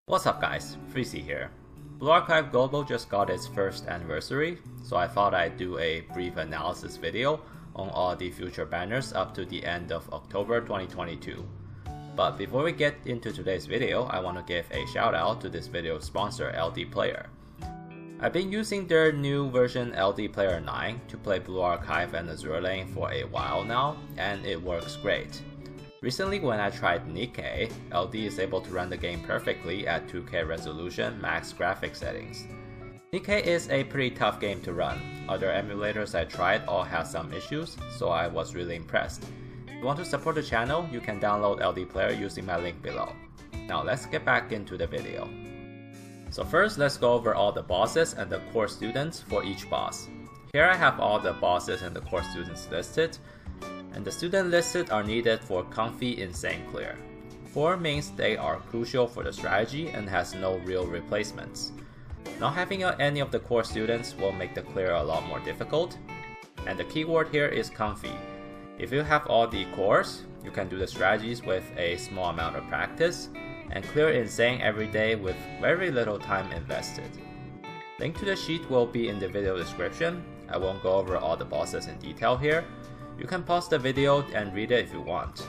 What's up guys, Freezy here. Blue Archive Global just got its first anniversary, so I thought I'd do a brief analysis video on all the future banners up to the end of October 2022. But before we get into today's video, I want to give a shout out to this video's sponsor LDplayer. I've been using their new version LDplayer 9 to play Blue Archive and Azure Lane for a while now, and it works great. Recently when I tried Nikkei, LD is able to run the game perfectly at 2K resolution max graphics settings. Nikkei is a pretty tough game to run. Other emulators I tried all had some issues, so I was really impressed. If you want to support the channel, you can download LDplayer using my link below. Now let's get back into the video. So first, let's go over all the bosses and the core students for each boss. Here I have all the bosses and the core students listed, and the students listed are needed for Comfy Insane Clear. 4 means they are crucial for the strategy and has no real replacements. Not having any of the core students will make the clear a lot more difficult, and the keyword here is comfy. If you have all the cores, you can do the strategies with a small amount of practice and clear Insane every day with very little time invested. Link to the sheet will be in the video description. I won't go over all the bosses in detail here. You can pause the video and read it if you want.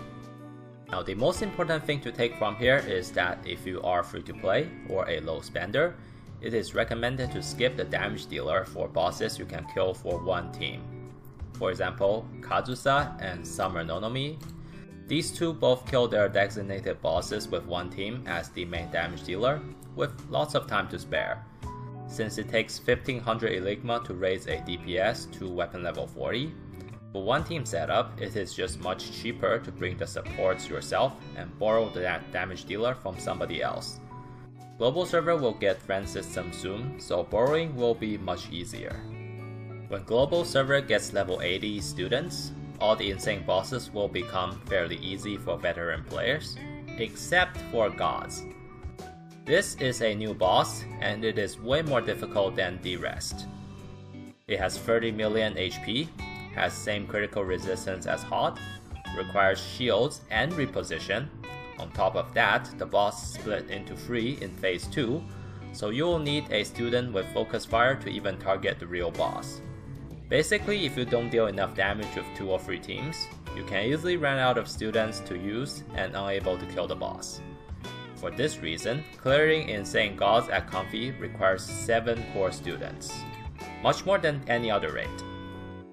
Now the most important thing to take from here is that if you are free to play or a low spender, it is recommended to skip the damage dealer for bosses you can kill for one team. For example, Kazusa and Summer Nonomi. These two both kill their designated bosses with one team as the main damage dealer, with lots of time to spare. Since it takes 1500 Eligma to raise a DPS to weapon level 40, for one team setup, it is just much cheaper to bring the supports yourself and borrow the damage dealer from somebody else. Global server will get friend system soon, so borrowing will be much easier. When global server gets level 80 students, all the insane bosses will become fairly easy for veteran players, except for gods. This is a new boss, and it is way more difficult than the rest. It has 30 million HP, has same critical resistance as Hot, requires shields and reposition. On top of that, the boss split into 3 in phase 2, so you will need a student with focus fire to even target the real boss. Basically, if you don't deal enough damage with 2 or 3 teams, you can easily run out of students to use and unable to kill the boss. For this reason, clearing insane gods at Comfy requires 7 core students, much more than any other raid.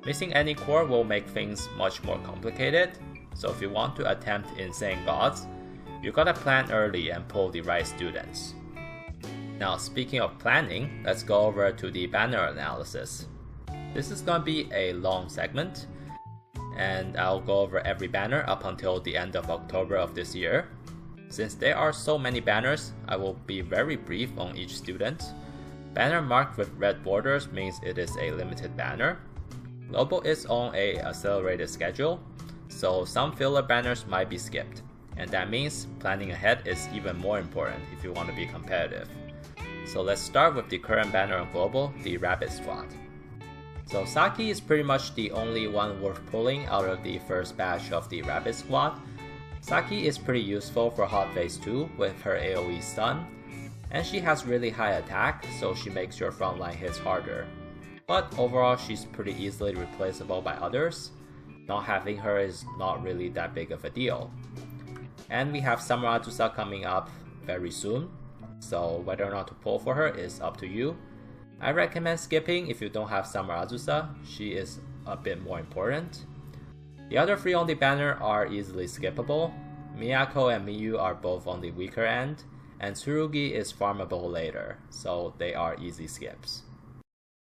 Missing any core will make things much more complicated, so if you want to attempt insane gods, you gotta plan early and pull the right students. Now speaking of planning, let's go over to the banner analysis. This is gonna be a long segment, and I'll go over every banner up until the end of October of this year. Since there are so many banners, I will be very brief on each student. Banner marked with red borders means it is a limited banner. Global is on a accelerated schedule, so some filler banners might be skipped, and that means planning ahead is even more important if you want to be competitive. So let's start with the current banner on Global, the Rabbit Squad. So Saki is pretty much the only one worth pulling out of the first batch of the Rabbit Squad. Saki is pretty useful for Hot Phase 2 with her AoE stun, and she has really high attack, so she makes your frontline hits harder. But overall, she's pretty easily replaceable by others. Not having her is not really that big of a deal. And we have Summer Azusa coming up very soon, so whether or not to pull for her is up to you. I recommend skipping if you don't have Summer Azusa, she is a bit more important. The other 3 on the banner are easily skippable. Miyako and Miyu are both on the weaker end, and Tsurugi is farmable later, so they are easy skips.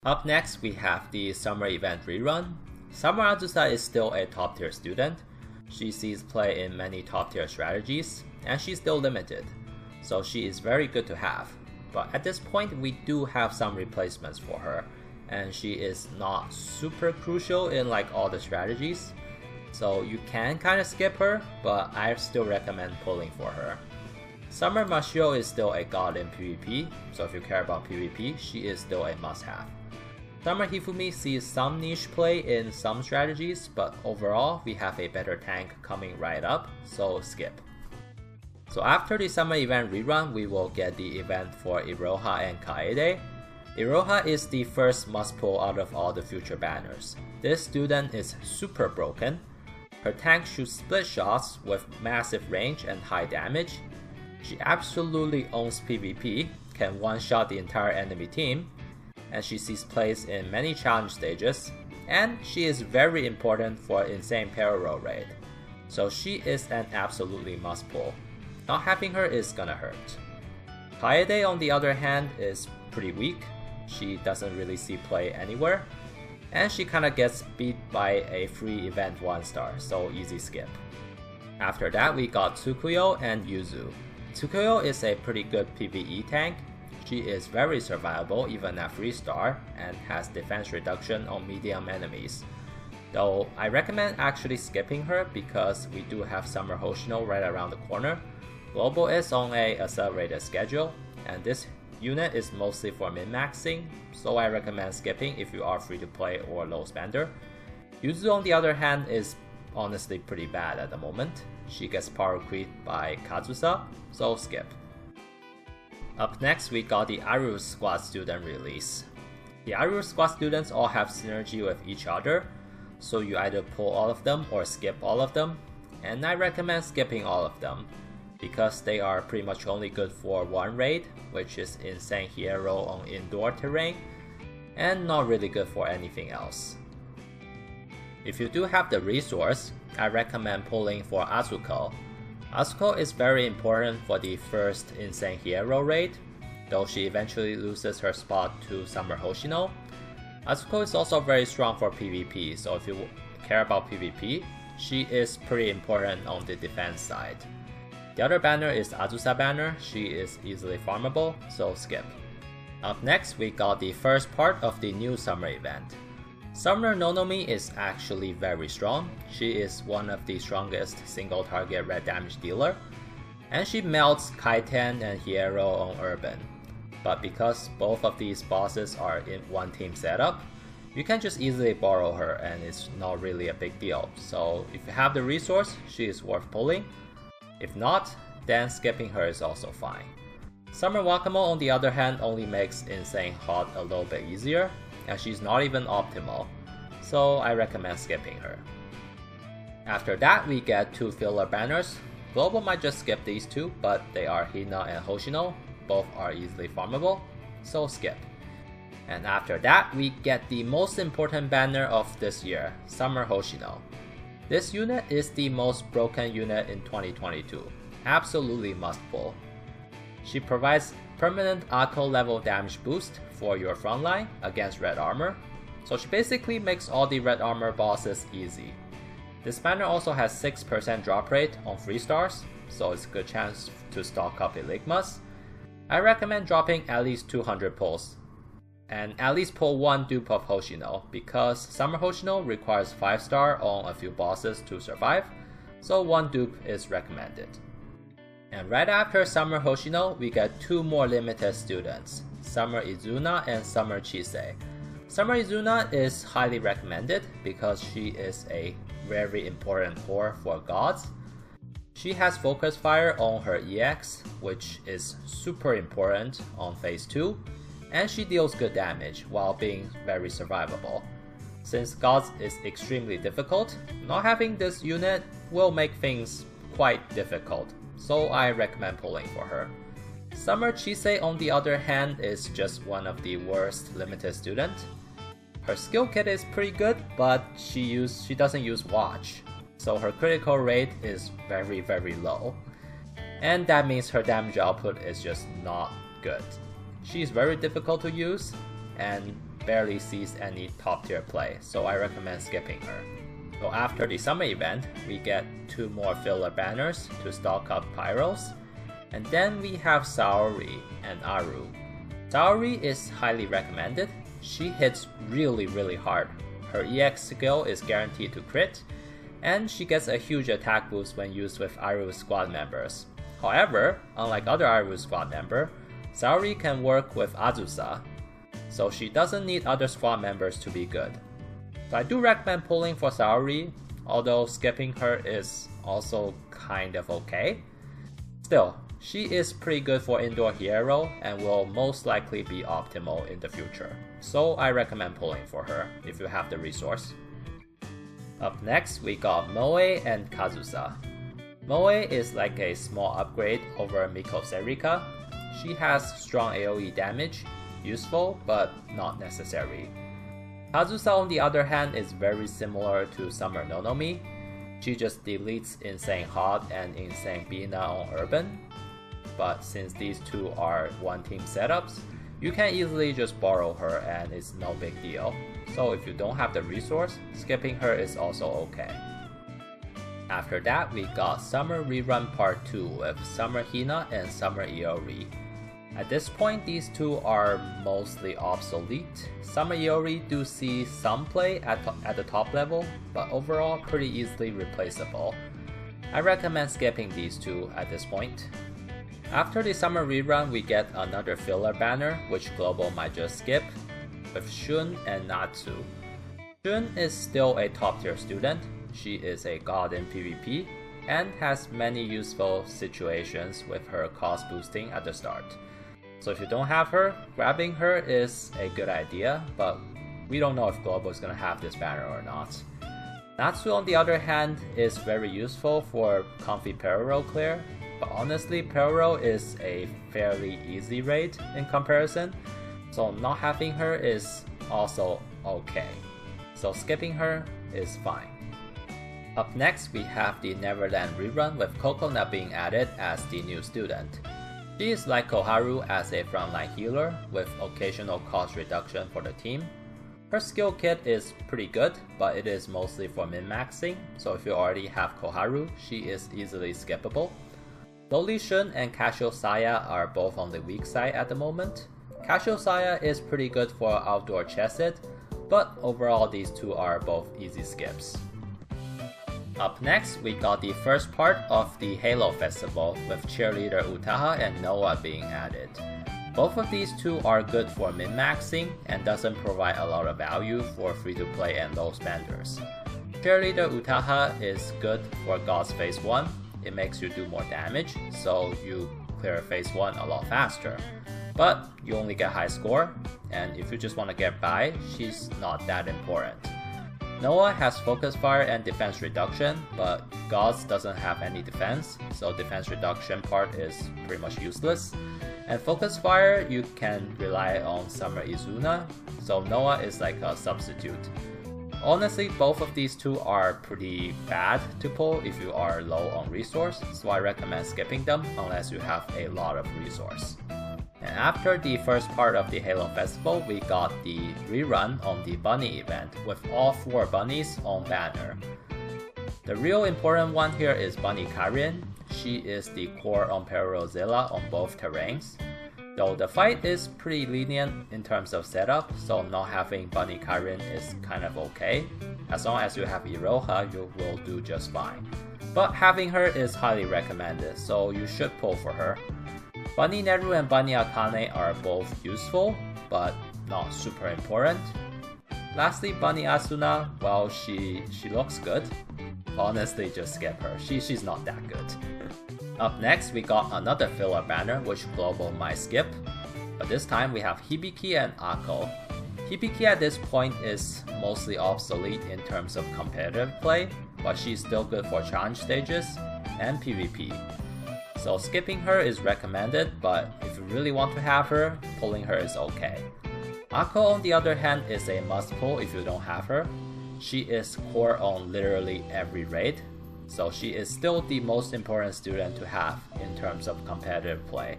Up next, we have the Summer Event Rerun. Summer Azusa is still a top tier student. She sees play in many top tier strategies, and she's still limited, so she is very good to have. But at this point, we do have some replacements for her, and she is not super crucial in like all the strategies. So you can kind of skip her, but I still recommend pulling for her. Summer Mashio is still a god in PvP, so if you care about PvP, she is still a must-have. Summer Hifumi sees some niche play in some strategies, but overall we have a better tank coming right up, so skip. So after the summer event rerun, we will get the event for Iroha and Kaede. Iroha is the first must pull out of all the future banners. This student is super broken. Her tank shoots split shots with massive range and high damage. She absolutely owns PvP, can one-shot the entire enemy team, and she sees plays in many challenge stages, and she is very important for Insane Parallel raid. So she is an absolutely must pull. Not having her is gonna hurt. Kaede on the other hand is pretty weak. She doesn't really see play anywhere, and she kinda gets beat by a free event 1-star, so easy skip. After that we got Tsukuyo and Yuzu. Tsukuyo is a pretty good PvE tank. She is very survivable even at 3-star and has defense reduction on medium enemies. Though I recommend actually skipping her because we do have Summer Hoshino right around the corner. Global is on a accelerated schedule, and this unit is mostly for min-maxing, so I recommend skipping if you are free to play or low spender. Yuzu on the other hand is honestly pretty bad at the moment. She gets power creeped by Kazusa, so skip. Up next we got the Aru Squad student release. The Aru Squad students all have synergy with each other, so you either pull all of them or skip all of them, and I recommend skipping all of them, because they are pretty much only good for one raid, which is Insane Hero on indoor terrain, and not really good for anything else. If you do have the resource, I recommend pulling for Azuko. Azuko is very important for the first Insane Hero raid, though she eventually loses her spot to Summer Hoshino. Azuko is also very strong for PvP, so if you care about PvP, she is pretty important on the defense side. The other banner is Azusa banner. She is easily farmable, so skip. Up next we got the first part of the new summer event. Summer Nonomi is actually very strong. She is one of the strongest single target red damage dealer, and she melts Kaiten and Hero on Urban. But because both of these bosses are in one team setup, you can just easily borrow her and it's not really a big deal. So if you have the resource, she is worth pulling. If not, then skipping her is also fine. Summer Wakamo on the other hand only makes Insane Hot a little bit easier, and she's not even optimal, so I recommend skipping her. After that we get 2 filler banners. Global might just skip these 2, but they are Hina and Hoshino. Both are easily farmable, so skip. And after that we get the most important banner of this year, Summer Hoshino. This unit is the most broken unit in 2022. Absolutely must pull. She provides permanent Akko level damage boost for your frontline against red armor, so she basically makes all the red armor bosses easy. This banner also has 6% drop rate on 3 stars, so it's a good chance to stock up Eligmas. I recommend dropping at least 200 pulls, and at least pull 1 dupe of Hoshino, because Summer Hoshino requires 5-star on a few bosses to survive, so 1 dupe is recommended. And right after Summer Hoshino, we get 2 more limited students, Summer Izuna and Summer Chise. Summer Izuna is highly recommended because she is a very important core for gods. She has focus fire on her EX, which is super important on phase 2, and she deals good damage while being very survivable. Since gods is extremely difficult, not having this unit will make things quite difficult, so I recommend pulling for her. Summer Chise on the other hand is just one of the worst limited student. Her skill kit is pretty good, but she doesn't use watch, so her critical rate is very low, and that means her damage output is just not good. She's very difficult to use and barely sees any top tier play, so I recommend skipping her. So after the summer event, we get 2 more filler banners to stock up Pyros, and then we have Saori and Aru. Saori is highly recommended. She hits really hard. Her EX skill is guaranteed to crit, and she gets a huge attack boost when used with Aru squad members. However, unlike other Aru squad members, Saori can work with Azusa, so she doesn't need other squad members to be good. So I do recommend pulling for Saori, although skipping her is also kind of okay. Still, she is pretty good for indoor hero and will most likely be optimal in the future, so I recommend pulling for her if you have the resource. Up next, we got Moe and Kazusa. Moe is like a small upgrade over Miko Serika. She has strong AoE damage, useful but not necessary. Kazusa on the other hand is very similar to Summer Nonomi. She just deletes Insane Hot and Insane Bina on Urban. But since these two are one team setups, you can easily just borrow her and it's no big deal. So if you don't have the resource, skipping her is also okay. After that, we got Summer Rerun Part 2 with Summer Hina and Summer Iori. At this point, these two are mostly obsolete. Summer Iori do see some play at the top level, but overall pretty easily replaceable. I recommend skipping these two at this point. After the summer rerun, we get another filler banner, which Global might just skip, with Shun and Natsu. Shun is still a top tier student. She is a god in PvP, and has many useful situations with her cost boosting at the start. So if you don't have her, grabbing her is a good idea, but we don't know if Global is going to have this banner or not. Natsu on the other hand is very useful for comfy parallel clear, but honestly parallel is a fairly easy raid in comparison, so not having her is also okay. So skipping her is fine. Up next, we have the Neverland rerun with Coconut being added as the new student. She is like Koharu as a frontline healer with occasional cost reduction for the team. Her skill kit is pretty good, but it is mostly for min-maxing, so if you already have Koharu, she is easily skippable. Lowly Shun and Casual Saya are both on the weak side at the moment. Casual Saya is pretty good for outdoor chesed, but overall these two are both easy skips. Up next, we got the first part of the Halo Festival with Cheerleader Utaha and Noah being added. Both of these two are good for min-maxing and doesn't provide a lot of value for free-to-play and low spenders. Cheerleader Utaha is good for God's Phase 1, it makes you do more damage, so you clear Phase 1 a lot faster. But you only get high score, and if you just want to get by, she's not that important. Noah has focus fire and defense reduction, but Gods doesn't have any defense, so defense reduction part is pretty much useless. And focus fire, you can rely on Summer Izuna, so Noah is like a substitute. Honestly, both of these two are pretty bad to pull if you are low on resource, so I recommend skipping them unless you have a lot of resource. And after the first part of the Halo Festival, we got the rerun on the Bunny event with all 4 bunnies on banner. The real important one here is Bunny Karin. She is the core on Parallelzilla on both terrains. Though the fight is pretty lenient in terms of setup, so not having Bunny Karin is kind of okay. As long as you have Iroha, you will do just fine. But having her is highly recommended, so you should pull for her. Bunny Neru and Bunny Akane are both useful, but not super important. Lastly, Bunny Asuna, well, she looks good. Honestly, just skip her, she's not that good. Up next, we got another filler banner which Global might skip, but this time we have Hibiki and Ako. Hibiki at this point is mostly obsolete in terms of competitive play, but she's still good for challenge stages and PvP. So skipping her is recommended, but if you really want to have her, pulling her is okay. Ako on the other hand is a must pull if you don't have her. She is core on literally every raid, so she is still the most important student to have in terms of competitive play.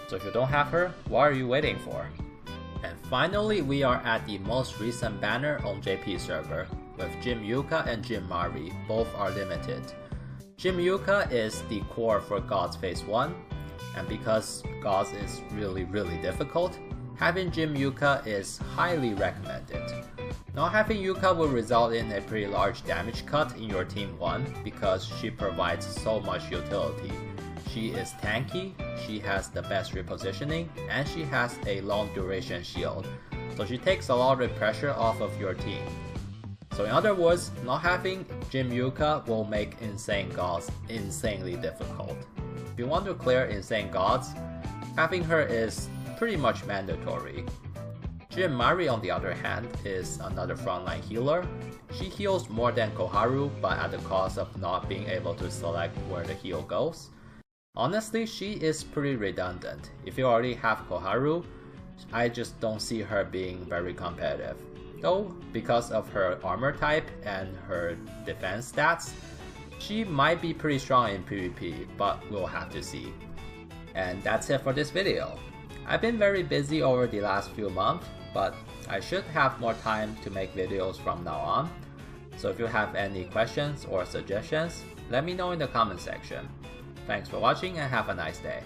So if you don't have her, what are you waiting for? And finally, we are at the most recent banner on JP server, with Jim Yuka and Jim Mari, both are limited. Jim Yuka is the core for Gods Phase 1, and because Gods is really difficult, having Jim Yuka is highly recommended. Not having Yuka will result in a pretty large damage cut in your team 1 because she provides so much utility. She is tanky, she has the best repositioning, and she has a long duration shield, so she takes a lot of pressure off of your team. So in other words, not having Jim Yuka will make Insane Gods insanely difficult. if you want to clear insane gods, having her is pretty much mandatory. Mari, on the other hand, is another frontline healer. She heals more than Koharu, but at the cost of not being able to select where the heal goes. Honestly, she is pretty redundant. If you already have Koharu, I just don't see her being very competitive. Though, because of her armor type and her defense stats, she might be pretty strong in PvP, but we'll have to see. And that's it for this video. I've been very busy over the last few months, but I should have more time to make videos from now on. So if you have any questions or suggestions, let me know in the comment section. Thanks for watching and have a nice day.